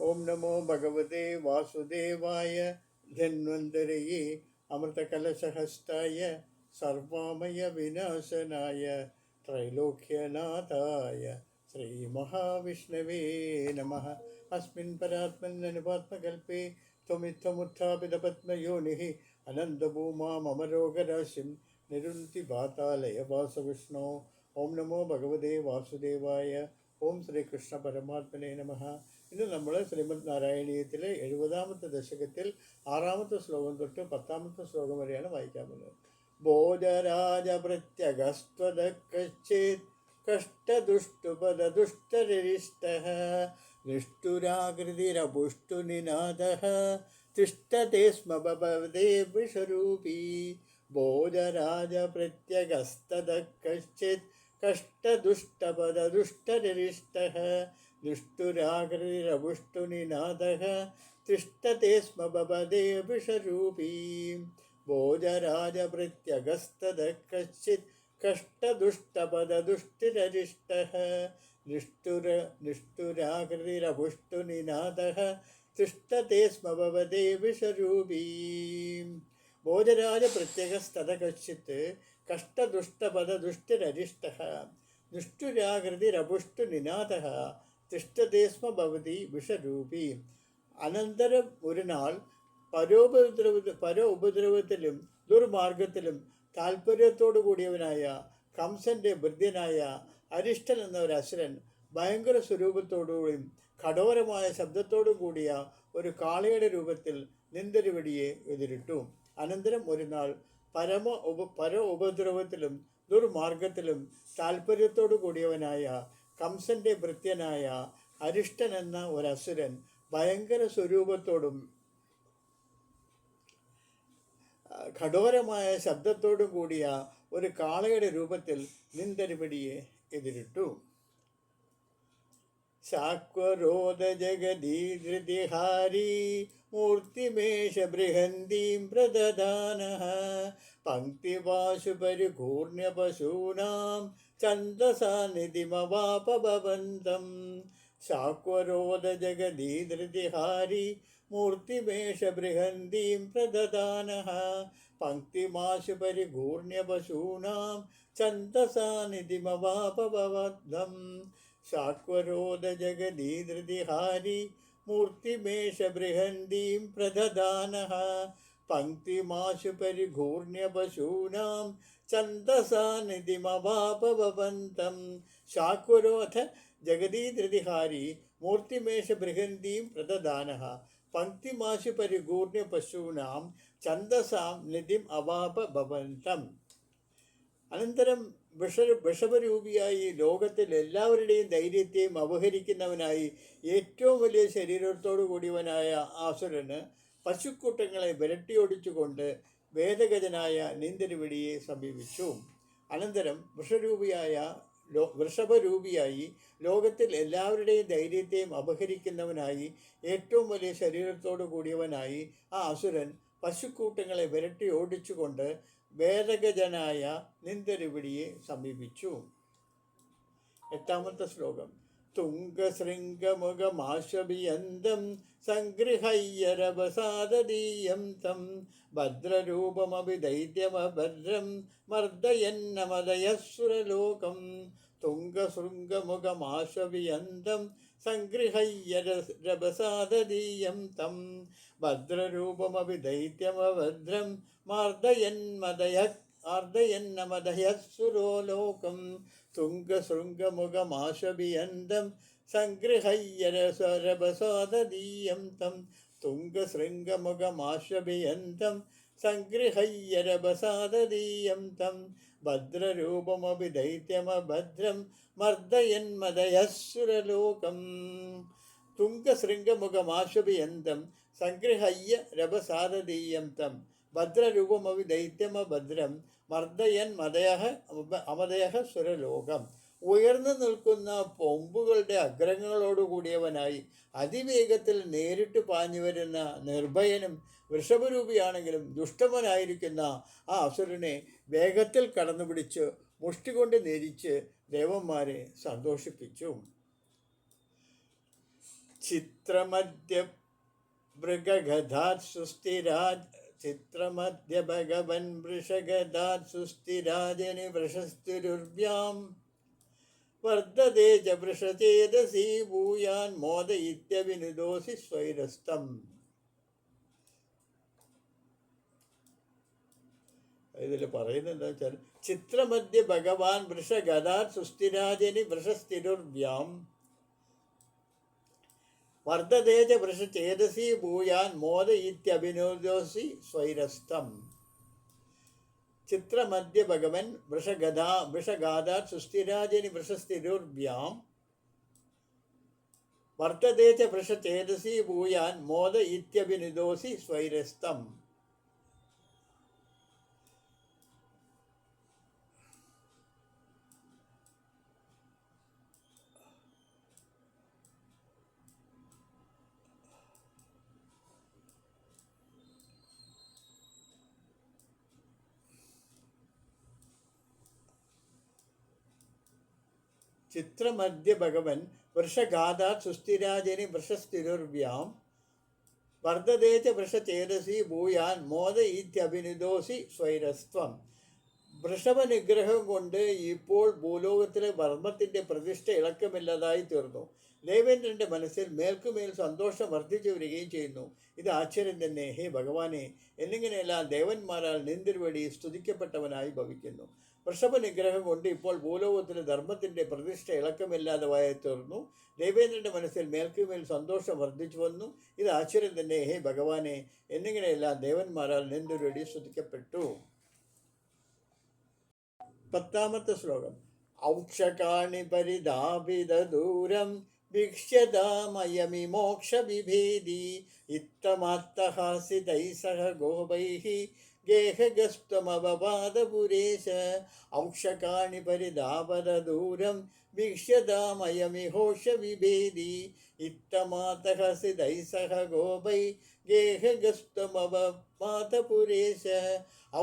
ഓം നമോ ഭഗവതേ വാസുദേവായ ധന്വന്തരയേ അമൃതകലശഹസ്തായ സർവാമയ വിനാശനായ ത്രൈലോക്യനാഥായ ശ്രീ മഹാവിഷ്ണവേ നമഃ. അസ്മിൻ പരാത്മന്യനുപാത്മകൽപ്പേ ത്വമിത്തമുത്ഥാപിതപത്മയോനിഃ അനന്തഭൂമാമരോഗരാശിം നിരുന്തി പാതാലയ വാസവിഷ്ണോ. ഓം നമോ ഭഗവതേ വാസുദേവായ. ഓം ശ്രീകൃഷ്ണ പരമാത്മനേ നമഃ. ഇന്ന് നമ്മൾ ശ്രീമദ് നാരായണീയത്തിലെ 70-ാമത്തെ ദശകത്തിൽ 6-ാമത്തെ ശ്ലോകം തൊട്ട് 10-ാമത്തെ ശ്ലോകം വരെയാണ് വായിക്കാൻ പോകുന്നത്. ഭോജരാജ പ്രത്യഗസ്ത്വദ കശ്ചിത് കഷ്ടദുഷ്ടുപദുഷ്ടരിഷ്ടഃ നിഷ്ഠുരാകൃതിരപുഷ്ടുനിനാദഃ തിഷ്ഠത്തെ സ്മ ഭവതേ വിഷരൂപീ. ഭോജരാജ പ്രത്യഗസ്തദ കശ്ചിത് കഷ്ടദുഷ്ടപദുഷ്ടരിഷ്ടഃ നിഷ്ഠുരാകൃതിരപുഷ്ടുനിനാദഃ തിഷ്ഠത്തെ സ്മ ഭവതേ വിഷരൂപീ. ഭോജരാജ പ്രത്യഗസ്തദ കശ്ചിത് കഷ്ടദുഷ്ടപദുഷ്ടരിഷ്ടഃ നിഷ്ഠുരാകൃതിരപുഷ്ടുനിനാദഃ തിഷ്ഠത്തെ സ്മ ഭവതേ വിഷരൂപീ. ഭോജരാജ പ്രത്യഗസ്തദ കശ്ചിത് കഷ്ടദുഷ്ടപദുഷ്ടരിഷ്ടഃ നിഷ്ഠുരാകൃതിരപുഷ്ടുനിനാദഃ തിഷ്ഠത്തെ സ്മ ഭവതി വിഷരൂപി. അനന്തരം ഒരു നാൾ പരോപദ്രവത്തിലും ദുർമാർഗത്തിലും താല്പര്യത്തോടു കൂടിയവനായ കംസന്റെ ഭൃത്യനായ അരിഷ്ടൻ എന്ന ഒരു അസുരൻ ഭയങ്കര സ്വരൂപത്തോടുകൂടിയും കഠോരമായ ശബ്ദത്തോടും കൂടിയ ഒരു കാളയുടെ രൂപത്തിൽ നിന്ദരുവടിയെ എതിരിട്ടു. അനന്തരം ഒരു നാൾ ഉപദ്രവത്തിലും ദുർമാർഗത്തിലും താല്പര്യത്തോടു കൂടിയവനായ കംസന്റെ ഭൃത്യനായ അരിഷ്ടൻ എന്ന ഒരസുരൻ ഭയങ്കര സ്വരൂപത്തോടും കഠോരമായ ശബ്ദത്തോടും കൂടിയ ഒരു കാളയുടെ രൂപത്തിൽ നിന്ദരുപടിയെ എതിരിട്ടു. ശാക്വരോധ ജഗദീധൃതിഹാരി മൂർത്തിമേഷ ബൃഹന്തീം പ്രദദാനഃ പങ്ക്തിവാശു പരികൂർണ്യ പശൂനാം ഛന്ദസാ നിധിമവാപ ഭവന്തം. ശാക്വരോധ ജഗദീധൃതിഹാരി മൂർത്തിമേഷ ബൃഹന്തീം പ്രദദാനഃ പങ്ക്തിമാശു പരികൂർണ്യ പശൂനാം ഛന്ദസാ നിധിമവാപ ഭവന്തം. ശാക്വരോധ ജഗദീധൃതിഹാരി മൂർത്തിമേഷ ബൃഹന്തീം പ്രദദാനഃ പങ്ക്തിമാശു പരികൂർണ്യ പശൂനാം ഛന്ദസാ നിധിമവാപ ഭവന്തം. ശാക്വരോധ ജഗദീധൃതിഹാരി മൂർത്തിമേഷ ബൃഹന്തീം പ്രദദാനഃ പങ്ക്തിമാശു പരികൂർണ്യ പശൂനാം ഛന്ദസാം നിധിം അവാപ ഭവന്തം. അനന്തരം വൃഷഭരൂപിയായി ലോകത്തിൽ എല്ലാവരുടെയും ധൈര്യത്തെയും അപഹരിക്കുന്നവനായി ഏറ്റവും വലിയ ശരീരത്തോടു കൂടിയവനായ ആസുരന് പശുക്കൂട്ടങ്ങളെ വിരട്ടിയോടിച്ചുകൊണ്ട് വേദഗജനായ നിന്ദരുവടിയെ സമീപിച്ചു. അനന്തരം വൃഷഭരൂപിയായി ലോകത്തിൽ എല്ലാവരുടെയും ധൈര്യത്തെയും അപഹരിക്കുന്നവനായി ഏറ്റവും വലിയ ശരീരത്തോടു കൂടിയവനായി ആ അസുരൻ പശുക്കൂട്ടങ്ങളെ വിരട്ടി ഓടിച്ചുകൊണ്ട് വേദഗജനായ നിന്ദരുവടിയെ സമീപിച്ചു. 8-ാമത്തെ ശ്ലോകം. തുംഗശൃംഗമുഖമാശ്വഭിയന്തം സംഗൃഹയ്യരവസാദീയം തം ഭദ്രരൂപമഭി ദൈത്യമഭദ്രം മർദ്ദയന്നമദയസുരലോകം. തുംഗശൃംഗമുഖമാശ്വഭിയന്തം സംഗൃഹയ്യരവസാദീയം തം ഭദ്രരൂപമഭി ദൈത്യമഭദ്രം മാർദ്ദയന്നമദയസുരോലോകം. തുംഗശൃംഗമുഖമാശ്വഭിയന്തം സംഗൃഹയ്യരവസാദീയം തം തുംഗശൃംഗമുഖമാശ്വഭിയന്തം സംഗൃഹയ്യരവസാദീയം തം ഭദ്രരൂപമഭി ദൈത്യമഭദ്രം മർദ്ദയന്മദയസുരലോകം. തുംഗശൃംഗമുഖമാശ്വഭിയന്തം സംഗൃഹയ്യ രവസാദീയം തം ഭദ്രരൂപമഭി ദൈത്യമഭദ്രം മർദ്ദയൻ അമദയഃ സുരലോകം. ഉയർന്നു നിൽക്കുന്ന കൊമ്പുകളുടെ അഗ്രങ്ങളോടുകൂടിയവനായി അതിവേഗത്തിൽ നേരിട്ട് പാഞ്ഞു വരുന്ന നിർഭയനും വൃഷഭരൂപിയാണെങ്കിലും ദുഷ്ടമനായിരിക്കുന്ന ആ അസുരനെ വേഗത്തിൽ കടന്നുപിടിച്ച് മുഷ്ടി കൊണ്ട് ഞെരിച്ച് ദേവന്മാരെ സന്തോഷിപ്പിച്ചു. ചിത്രമധ്യ മൃഗഗധാത് സുസ്ഥിരാജ് ചിത്രമധ്യ ഭഗവൻ വൃഷഗധാത് സുസ്ഥിരാജനി വൃഷസ്തുരുർഭ്യാം വർദ്ധതേ ച വൃഷചേതസി ഭൂയാൻ മോദയിത്യവിനുദോസി സ്വൈരസ്തം. ഇതിൽ പറയുന്നത് എന്താ വെച്ചാൽ, ചിത്രമധ്യ ഭഗവാൻ വൃഷഗധാത് സുസ്ഥിരാജനി വൃഷസ്ഥിരുർഭ്യാം വർദ്ധതേ ച വൃഷചേതസി ഭൂയാൻ മോദയിത്യവിനുദോസി സ്വൈരസ്തം. ചിത്രമധ്യ ഭഗവൻ വൃഷഗാധാത് സുസ്ഥിരാജനി വൃഷസ്ഥിരുർഭ്യാം വർത്തതേ ച വൃഷചേതസി ഭൂയാൻ മോദയിത്യവിനുദോസി സ്വൈരസ്തം. ചിത്രമധ്യ ഭഗവൻ വൃഷഗാധാത് സുസ്ഥിരാജനി വൃഷസ്ഥിരുർഭ്യാം വർദ്ധതേ ച വൃഷചേതസി ഭൂയാൻ മോദയിത്യഭിനുദോസി സ്വൈരസ്ത്വം. വൃഷഭനിഗ്രഹം കൊണ്ട് ഇപ്പോൾ ഭൂലോകത്തിലെ വർമ്മത്തിൻ്റെ പ്രതിഷ്ഠ ഇളക്കമില്ലാതായി തീർന്നു. ദേവേന്ദ്രൻ്റെ മനസ്സിൽ മേൽക്കുമേൽ സന്തോഷം വർദ്ധിച്ചു വരികയും ചെയ്യുന്നു. ഇത് ആശ്ചര്യം തന്നെ. ഹേ ഭഗവാനെ, എന്നിങ്ങനെയെല്ലാം ദേവന്മാരാൽ നിന്തിരുവടി സ്തുതിക്കപ്പെട്ടവനായി ഭവിക്കുന്നു. വൃഷഭനിഗ്രഹം കൊണ്ട് ഇപ്പോൾ ഭൂലോകത്തിലെ ധർമ്മത്തിൻ്റെ പ്രതിഷ്ഠ ഇളക്കമില്ലാതെ തീർന്നു. ദേവേന്ദ്രൻ്റെ മനസ്സിൽ മേൽക്കുമേൽ സന്തോഷം വർദ്ധിച്ചു വന്നു. ഇത് ആശ്ചര്യം തന്നെ. ഹേ ഭഗവാനെ, എന്നിങ്ങനെയെല്ലാം ദേവന്മാരാൽ നിന്തിരുവടി സ്തുതിക്കപ്പെട്ടു. 10ാമത്തെ ശ്ലോകം. ഔക്ഷകാണി പരിതാപിതദൂരം ഭിക്ഷ്യതാമയമി മോക്ഷവിഭേദി ഇത്തമാത്തഹാസിതൈ സഹ ഗോപൈഃ ഗേഹഗസ്ത്വമവപാദപുരേശ. ഔക്ഷകാണി പരിതാപതദൂരം ഭിക്ഷ്യതാമയമിഹോഷവിഭേദി ഇത്തമാത്തഹസിതൈ സഹ ഗോപൈ ഗേഹഗസ്ത്വമവപാദപുരേശ.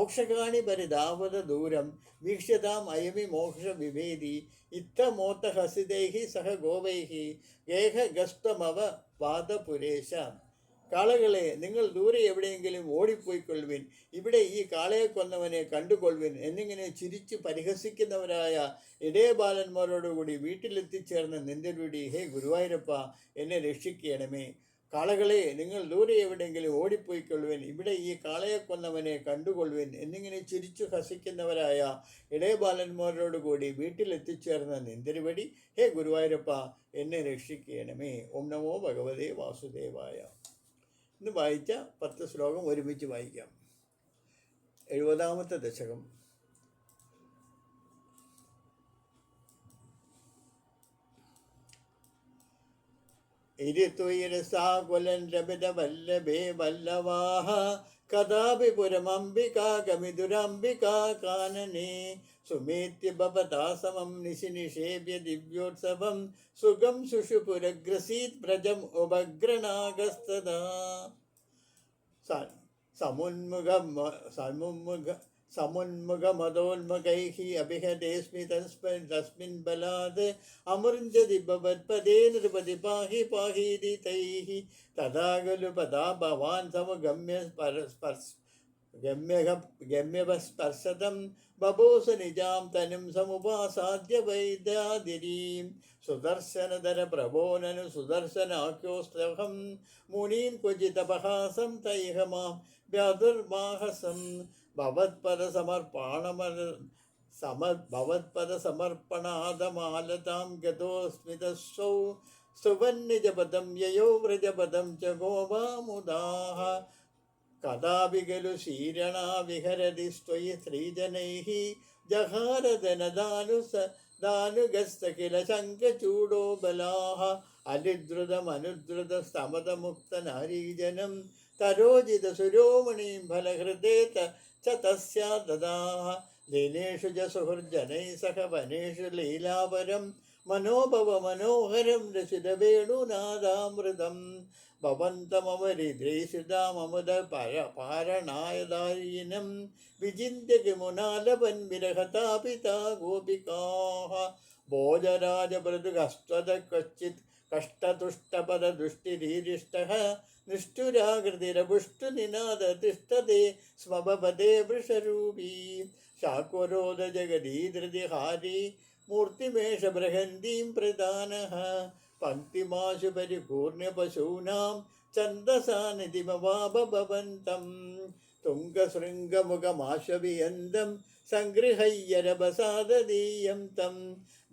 ഔക്ഷകാണി പരിതാപതദൂരം വീക്ഷ്യതാം അയമി മോക്ഷവിഭേദി ഇത്തമോത്തഹസിതൈഃ സഹ ഗോപൈഃ ഗേഹഗസ്ത്വമവപാദപുരേശ. കാളകളെ, നിങ്ങൾ ദൂരെ എവിടെയെങ്കിലും ഓടിപ്പോയിക്കൊള്ളുവിൻ, ഇവിടെ ഈ കാളയെ കൊന്നവനെ കണ്ടുകൊള്ളുവിൻ എന്നിങ്ങനെ ചിരിച്ച് പരിഹസിക്കുന്നവരായ ഇടയബാലന്മാരോടുകൂടി വീട്ടിലെത്തിച്ചേർന്ന നിന്ദരുടി, ഹേ ഗുരുവായൂരപ്പ, എന്നെ രക്ഷിക്കണമേ. കാളകളെ, നിങ്ങൾ ദൂരെ എവിടെയെങ്കിലും ഓടിപ്പോയിക്കൊള്ളുവിൻ, ഇവിടെ ഈ കാളയെ കൊന്നവനെ കണ്ടുകൊള്ളുവിൻ എന്നിങ്ങനെ ചിരിച്ചു ഹസിക്കുന്നവരായ ഇടയബാലന്മാരോടുകൂടി വീട്ടിലെത്തിച്ചേർന്ന നിന്ദരുവടി, ഹേ ഗുരുവായൂരപ്പ, എന്നെ രക്ഷിക്കണമേ. ഓം നമോ ഭഗവതേ വാസുദേവായ. ഇന്ന് വായിച്ച 10 ശ്ലോകം ഒരുമിച്ച് വായിക്കാം. 70ാമത്തെ ദശകം. ഇരിത്തുയിരസാകുലൻ രമിത വല്ലഭേ വല്ലവാഹ കഥാപി പുരമംബികാഗമിതുരംബികാ കാനനേ സുമേത്യ ഭവതാസമം നിശിനിഷേഭ്യ ദിവ്യോത്സവം സുഖം ശുഷുപുരഗ്രസീത് വ്രജം ഉപഗ്രനാഗസ്തദാ. സമുന്മുഖമതോന്മുഖൈഃ അഭിഹതേസ്മി തസ്മിൻ ബലാത് അമൃഞ്ജതി ഭവത്പദേ നൃപതി പാഹി പാഹീതി തൈഃ തഥാ ഖലു പദാ ഭവാൻ ഗമ്യസ്പർശതം ബഭൂസ നിജാം തനും സമുപാസാദ്യ വൈദ്യാതിരീം സുദർശനധര പ്രഭോനനു സുദർശനാഖ്യോസ്തഹം മുനീൻ ക്വചിതപഹാസം തൈഹ മാം വ്യാദുർമാഹസം ഭവത്പദസമർപ്പണാദമാലതാം ഗതോസ്മിതസ്സൗ സുവന്നിജപദം യയോ വ്രജപദം ച ഗോവാമുദാഃ കഥാപി ഖലു ശീരണാ വിഹരതി സ്ത്വയി സ്ത്രീജനൈഃ ജഹാരദനദാനുഗസ്തകില ശങ്കചൂഡോ ബലാഃ അനിദ്രുതമനുദ്രുതസ്തമതമുക്തനാരീജനം തരോജിത സുരോമണീം ഫലഹൃദേ ച തസ്യാ ദദാഃ ദീനേഷു ച സുഹൃജ്ജനൈഃ സഹ വനേഷു ലീലാപരം മനോഭവ മനോഹരം രസിതവേണുനാദാമൃതം ഭവന്തമവരിദ്രൈസുതാമമുദ പാരണായദാരീനം വിചിന്യ കിമുനാലപൻ വിരഹതാപിതാ ഗോപികാഃ ഭോജരാജഭൃതുകസ്ത്വത ക്വചിത് कष्टतुष्टपददुष्टिरीरिष्टः निष्ठुराकृतिरपुष्टुनिनाद तिष्ठते स्म भवते वृषरूपी शाक्वरोधजगदीधृतिहारी मूर्तिमेष बृहन्तीं प्रदानः पङ्क्तिमाशु परिपूर्ण्यपशूनां छन्दसा निधिमवापभवन्तं तुङ्गशृङ्गमुखमाशवियन्तं सङ्गृह्यरभसाददीयं तं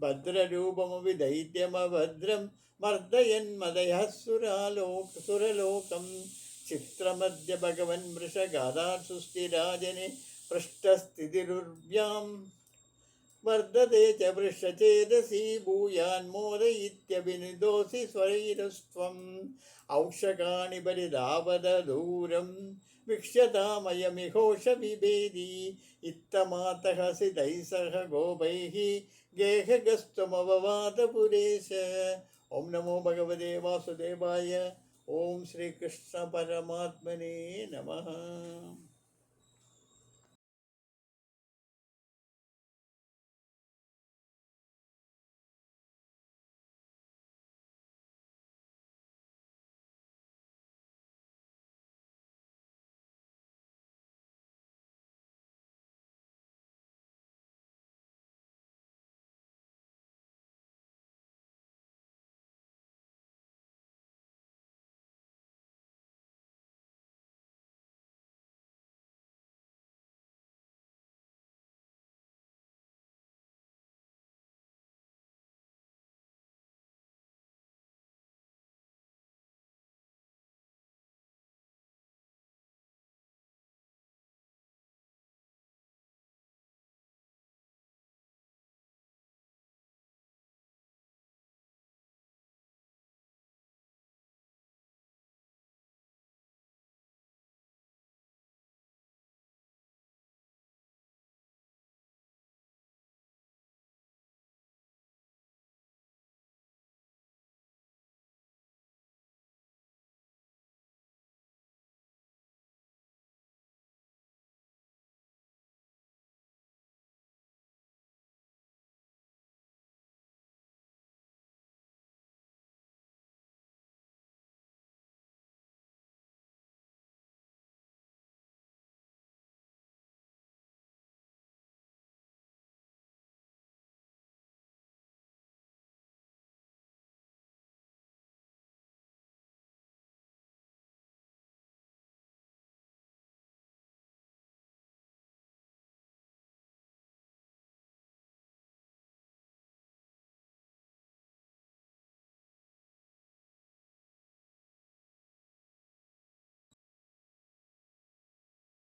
भद्ररूपमपि दैत्यमभद्रं मर्दयन्मदयः सुरलोकं चित्रमद्य भगवन् वृषगादात् सुस्थिराजने पृष्ठस्थितिरुर्व्यां वर्धते च वृषचेदसि भूयान्मोदयित्यभिनिदोषि स्वैरस्त्वम् औषकाणि परिधावदूरं वीक्ष्यतामयमिघोषविभेदी इत्थमातः सितैः सह गोपैः गेहगस्त्वमववादपुरेश। ओम नमो भगवते वासुदेवाय। ओम श्री कृष्ण परमात्मने नमः।